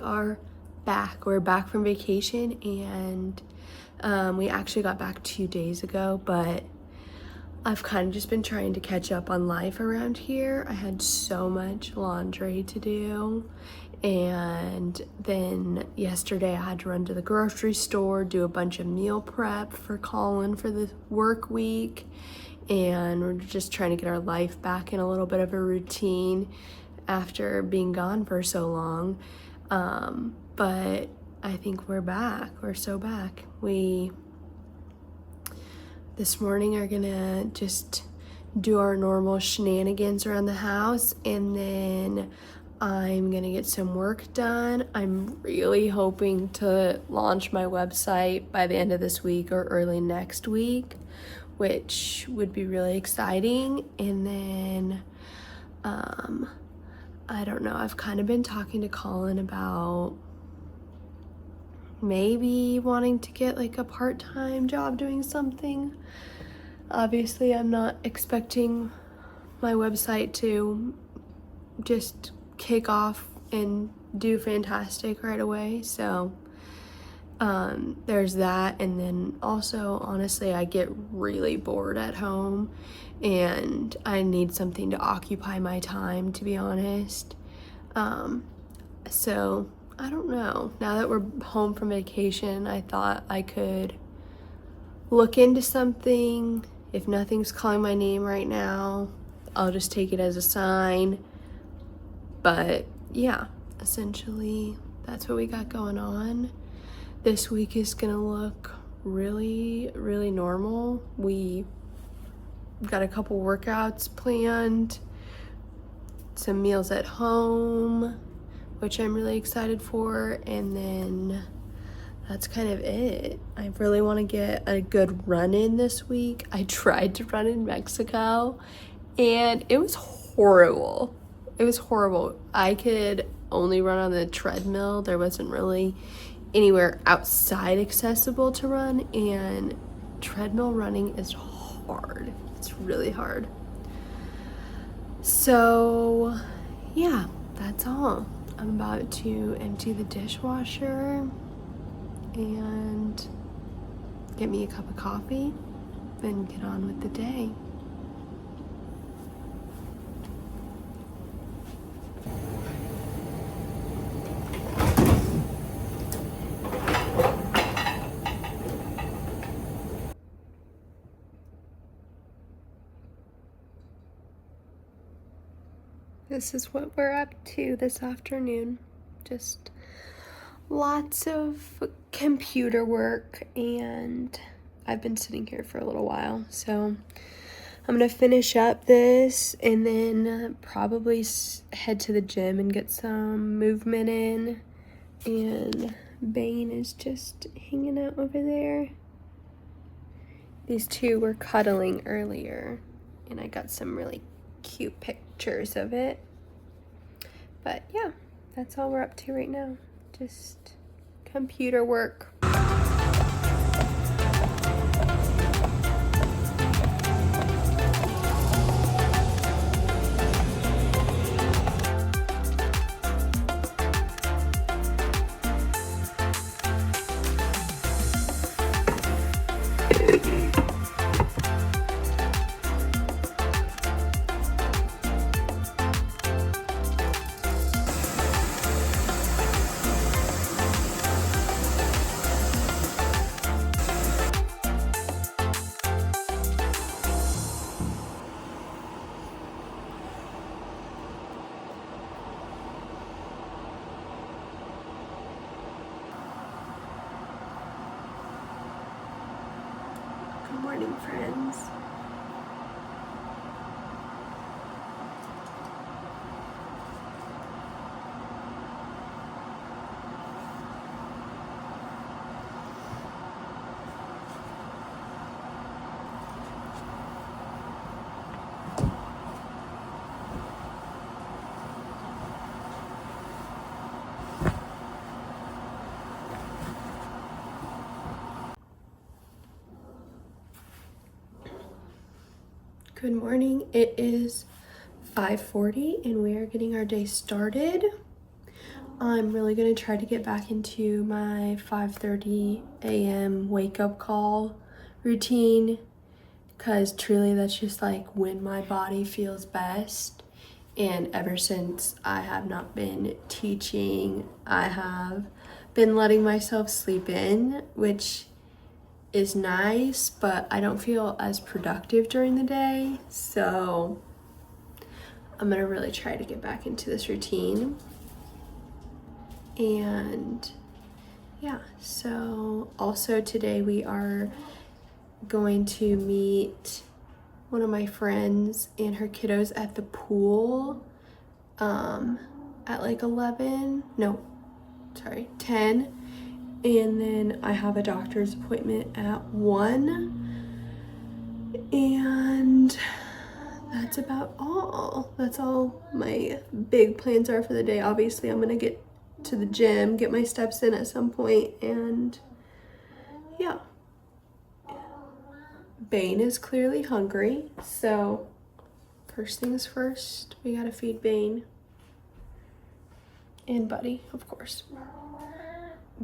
are back. We're back from vacation, and we actually got back 2 days ago, but I've kind of just been trying to catch up on life around here. I had so much laundry to do, and then yesterday I had to run to the grocery store, do a bunch of meal prep for Colin for the work week, and we're just trying to get our life back in a little bit of a routine after being gone for so long. But I think we're back. We're so back. We this morning are gonna just do our normal shenanigans around the house, and then I'm gonna get some work done. I'm really hoping to launch my website by the end of this week or early next week, which would be really exciting. And then I don't know, I've kind of been talking to Colin about maybe wanting to get like a part-time job doing something. Obviously, I'm not expecting my website to just kick off and do fantastic right away, so there's that. And then also, honestly, I get really bored at home and I need something to occupy my time, to be honest. So I don't know. Now that we're home from vacation, I thought I could look into something. If nothing's calling my name right now, I'll just take it as a sign. But yeah, essentially that's what we got going on. This week is gonna look really, really normal. We got a couple workouts planned, some meals at home, which I'm really excited for, and then that's kind of it. I really want to get a good run in this week. I tried to run in Mexico and it was horrible. It was horrible. I could only run on the treadmill. There wasn't really anywhere outside accessible to run, and treadmill running is hard. It's really hard. So yeah, that's all. I'm about to empty the dishwasher and get me a cup of coffee, then get on with the day. This is what we're up to this afternoon. Just lots of computer work, and I've been sitting here for a little while, so I'm gonna finish up this and then probably head to the gym and get some movement in. And Bane is just hanging out over there. These two were cuddling earlier, and I got some really cute pictures of it. But yeah, that's all we're up to right now. Just computer work. Good morning, friends. Good morning. It is 5:40 and we are getting our day started. I'm really gonna try to get back into my 5:30 a.m. wake up call routine, because truly that's just like when my body feels best. And ever since I have not been teaching, I have been letting myself sleep in, which is nice, but I don't feel as productive during the day. So I'm gonna really try to get back into this routine. And yeah, so also today we are going to meet one of my friends and her kiddos at the pool at like 10, and then I have a doctor's appointment at 1, and that's about all. That's all my big plans are for the day. Obviously I'm gonna get to the gym, get my steps in at some point, and yeah. Bane is clearly hungry, so first things first, we gotta feed Bane. And Buddy, of course.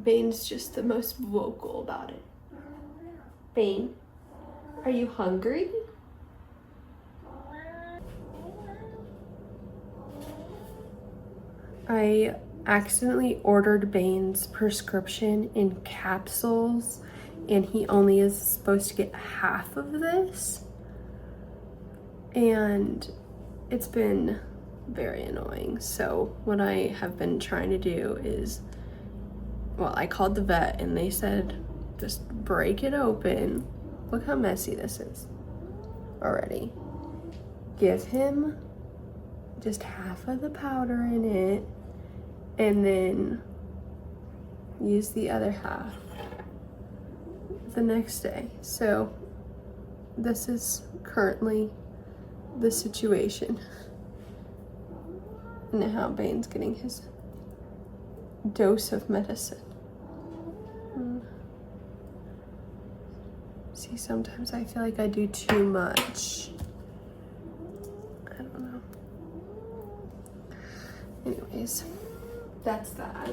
Bane's just the most vocal about it. Bane, are you hungry? I accidentally ordered Bane's prescription in capsules, and he only is supposed to get half of this, and it's been very annoying. So what I have been trying to do is, well, I called the vet and they said just break it open. Look how messy this is already. Give him just half of the powder in it, and then use the other half the next day. So this is currently the situation. And how Bane's getting his dose of medicine. See, sometimes I feel like I do too much. I don't know. Anyways, that's that.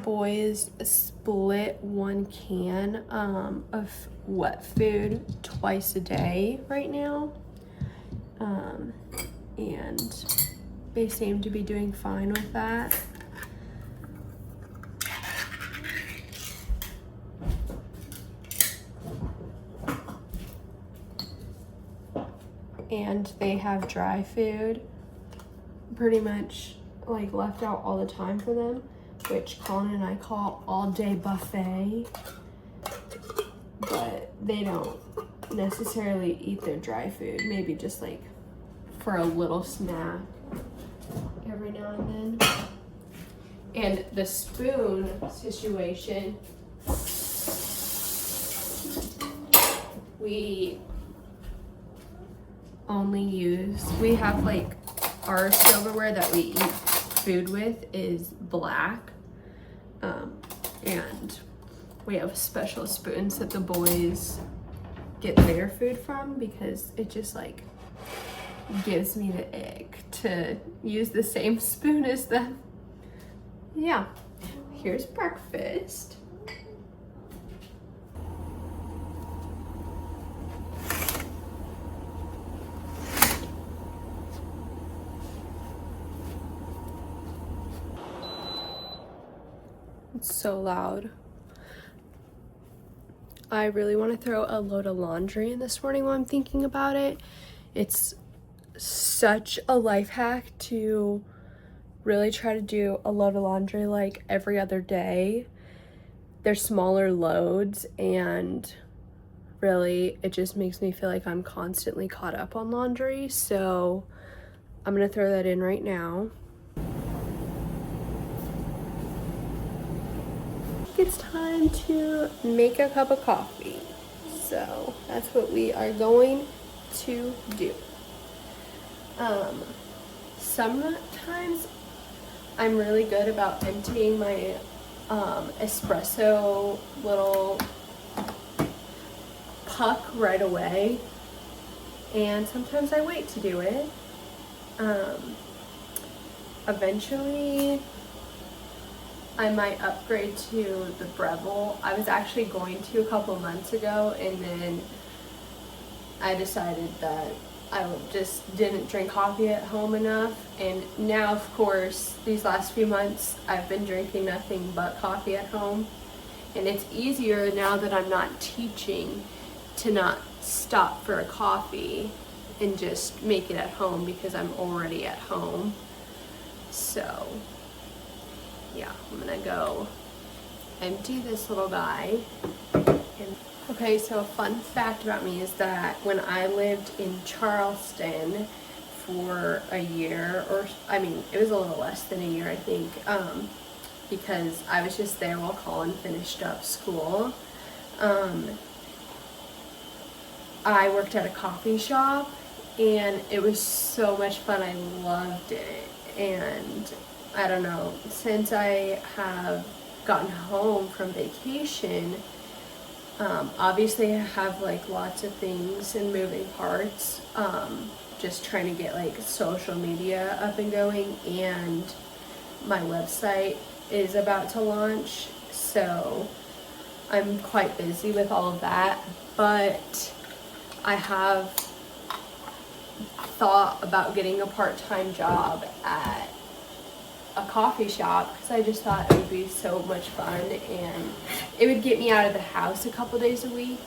Boys split one can of wet food twice a day right now, and they seem to be doing fine with that. And they have dry food pretty much like left out all the time for them, which Colin and I call all day buffet, but they don't necessarily eat their dry food, maybe just like for a little snack every now and then. And the spoon situation, we have like our silverware that we eat food with is black, and we have special spoons that the boys get their food from, because it just like gives me the ick to use the same spoon as them. Yeah, here's breakfast. It's so loud. I really want to throw a load of laundry in this morning while I'm thinking about it. It's such a life hack to really try to do a load of laundry like every other day. They're smaller loads, and really it just makes me feel like I'm constantly caught up on laundry. So I'm gonna throw that in right now. It's time to make a cup of coffee, so that's what we are going to do. Sometimes I'm really good about emptying my espresso little puck right away, and sometimes I wait to do it. Eventually I might upgrade to the Breville. I was actually going to a couple months ago, and then I decided that I just didn't drink coffee at home enough, and now of course these last few months I've been drinking nothing but coffee at home, and it's easier now that I'm not teaching to not stop for a coffee and just make it at home because I'm already at home. So yeah, I'm gonna go empty this little guy. Okay, so a fun fact about me is that when I lived in Charleston for a year, or I mean, it was a little less than a year, I think, because I was just there while Colin finished up school. I worked at a coffee shop, and it was so much fun. I loved it, and I don't know, since I have gotten home from vacation, obviously I have like lots of things and moving parts, just trying to get like social media up and going, and my website is about to launch, so I'm quite busy with all of that. But I have thought about getting a part-time job at a coffee shop because I just thought it would be so much fun, and it would get me out of the house a couple days a week,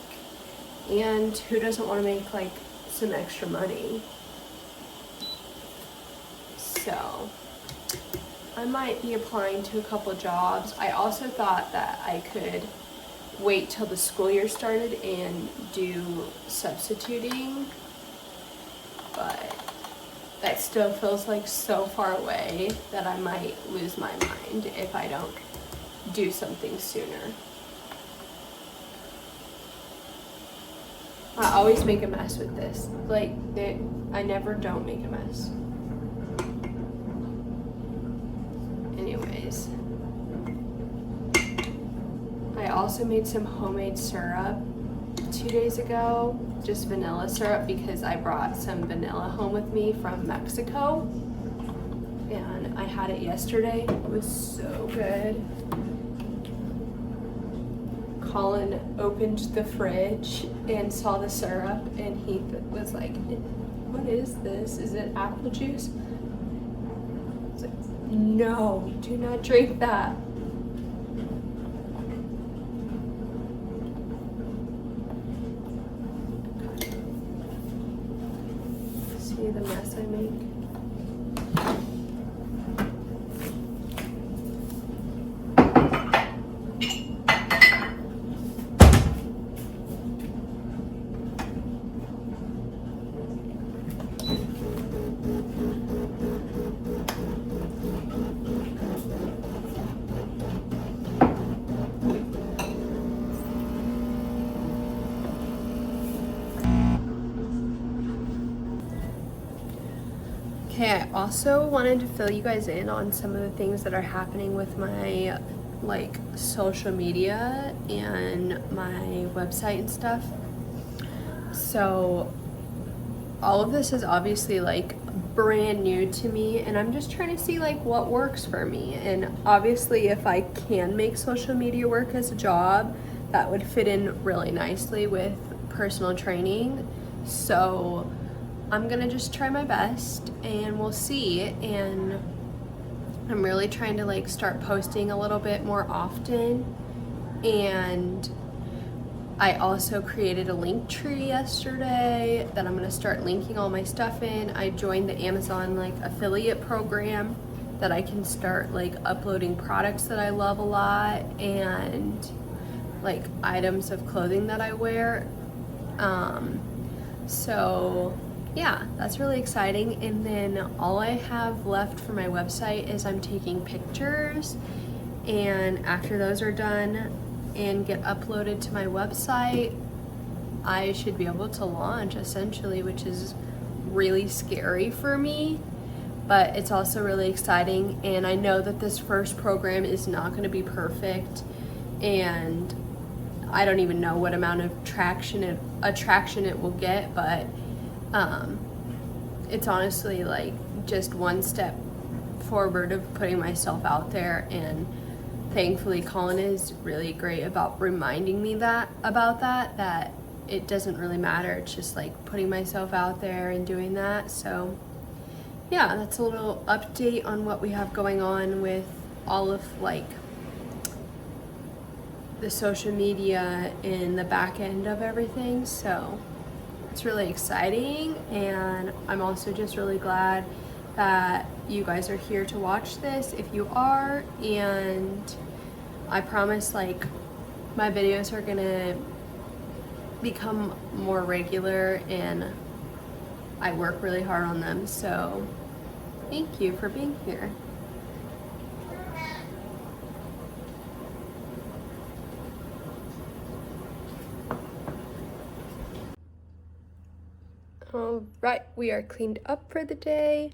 and who doesn't want to make like some extra money? So I might be applying to a couple jobs. I also thought that I could wait till the school year started and do substituting, but that still feels like so far away that I might lose my mind if I don't do something sooner. I always make a mess with this. Like, I never don't make a mess. Anyways. I also made some homemade syrup 2 days ago, just vanilla syrup, because I brought some vanilla home with me from Mexico, and I had it yesterday. It was so good. Colin opened the fridge and saw the syrup, and he was like, "What is this? Is it apple juice?" I was like, "No, do not drink that." See the mess I make? Okay, I also wanted to fill you guys in on some of the things that are happening with my like social media and my website and stuff. So all of this is obviously like brand new to me, and I'm just trying to see like what works for me. And obviously if I can make social media work as a job, that would fit in really nicely with personal training. So I'm gonna just try my best and we'll see. And I'm really trying to like start posting a little bit more often. And I also created a link tree yesterday that I'm gonna start linking all my stuff in. I joined the Amazon like affiliate program that I can start like uploading products that I love a lot and like items of clothing that I wear. So yeah, that's really exciting. And then all I have left for my website is I'm taking pictures, and after those are done and get uploaded to my website, I should be able to launch essentially, which is really scary for me. but it's also really exciting, and I know that this first program is not going to be perfect, and I don't even know what amount of attraction it will get, but it's honestly like just one step forward of putting myself out there, and thankfully Colin is really great about reminding me that it doesn't really matter. It's just like putting myself out there and doing that. So yeah, that's a little update on what we have going on with all of like the social media and the back end of everything. So it's really exciting, and I'm also just really glad that you guys are here to watch this if you are, and I promise like my videos are gonna become more regular, and I work really hard on them. So thank you for being here. All right, we are cleaned up for the day.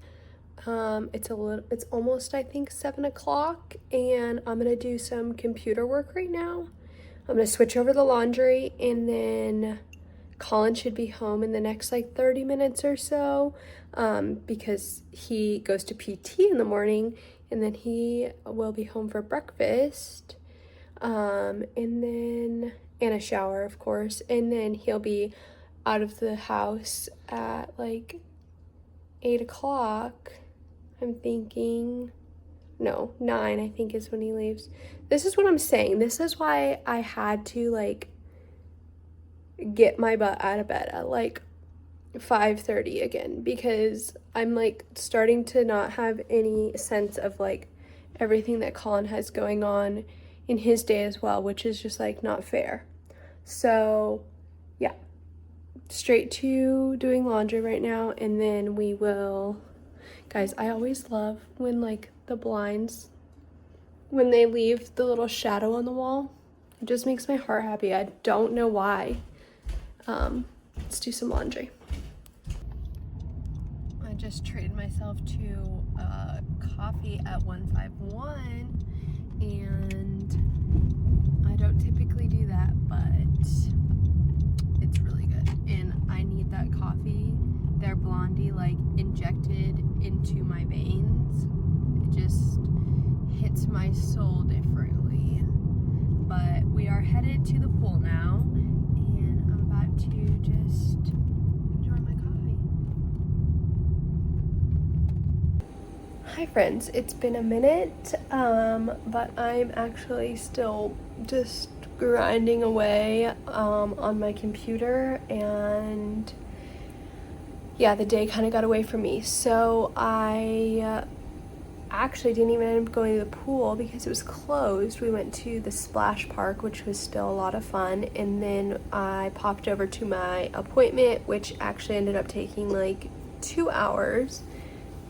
It's almost, I think, 7 o'clock, and I'm gonna do some computer work right now. I'm gonna switch over the laundry, and then Colin should be home in the next like 30 minutes or so, because he goes to PT in the morning, and then he will be home for breakfast, and a shower, of course, and then he'll be out of the house at like 8 o'clock. I'm thinking, no, 9 I think is when he leaves. This is what I'm saying. This is why I had to like get my butt out of bed at like 5:30 again, because I'm like starting to not have any sense of like everything that Colin has going on in his day as well, which is just like not fair. So yeah, straight to doing laundry right now, and then we will, guys, I always love when like the blinds, when they leave the little shadow on the wall. It just makes my heart happy. I don't know why. Let's do some laundry. I just treated myself to coffee at 151, and I don't typically do that, but it's really good, and I need that coffee, their blondie, like injected into my veins. It just hits my soul differently. But we are headed to the pool now, and I'm about to just enjoy my coffee. Hi friends, it's been a minute, but I'm actually still just grinding away on my computer, and yeah, the day kind of got away from me. So I actually didn't even end up going to the pool because it was closed. We went to the splash park, which was still a lot of fun, and then I popped over to my appointment, which actually ended up taking like 2 hours,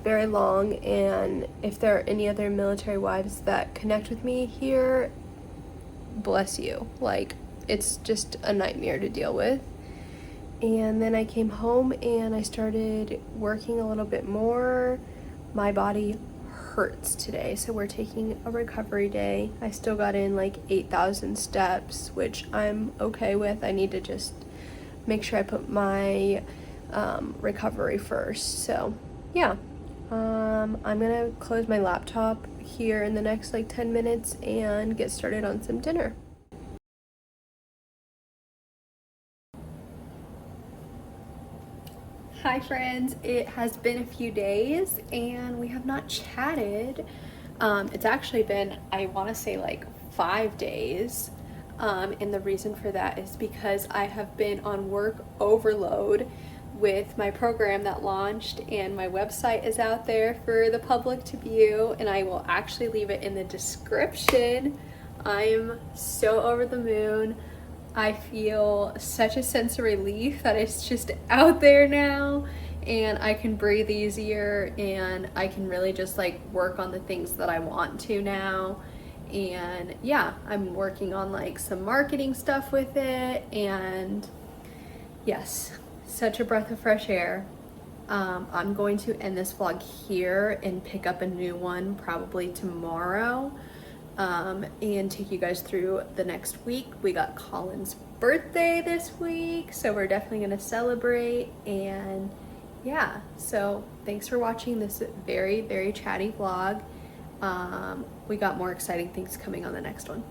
very long. And if there are any other military wives that connect with me here, bless you. Like, it's just a nightmare to deal with. And then I came home and I started working a little bit more. My body hurts today, so we're taking a recovery day. I still got in like 8,000 steps, which I'm okay with. I need to just make sure I put my recovery first. So yeah, I'm gonna close my laptop here in the next like 10 minutes and get started on some dinner. Hi friends, it has been a few days and we have not chatted. It's actually been, I want to say like 5 days, and the reason for that is because I have been on work overload with my program that launched, and my website is out there for the public to view, and I will actually leave it in the description. I'm so over the moon. I feel such a sense of relief that it's just out there now, and I can breathe easier, and I can really just like work on the things that I want to now. And yeah, I'm working on like some marketing stuff with it, and yes, such a breath of fresh air. I'm going to end this vlog here and pick up a new one probably tomorrow, and take you guys through the next week. We got Colin's birthday this week, so we're definitely gonna celebrate. And yeah, so thanks for watching this very chatty vlog. We got more exciting things coming on the next one.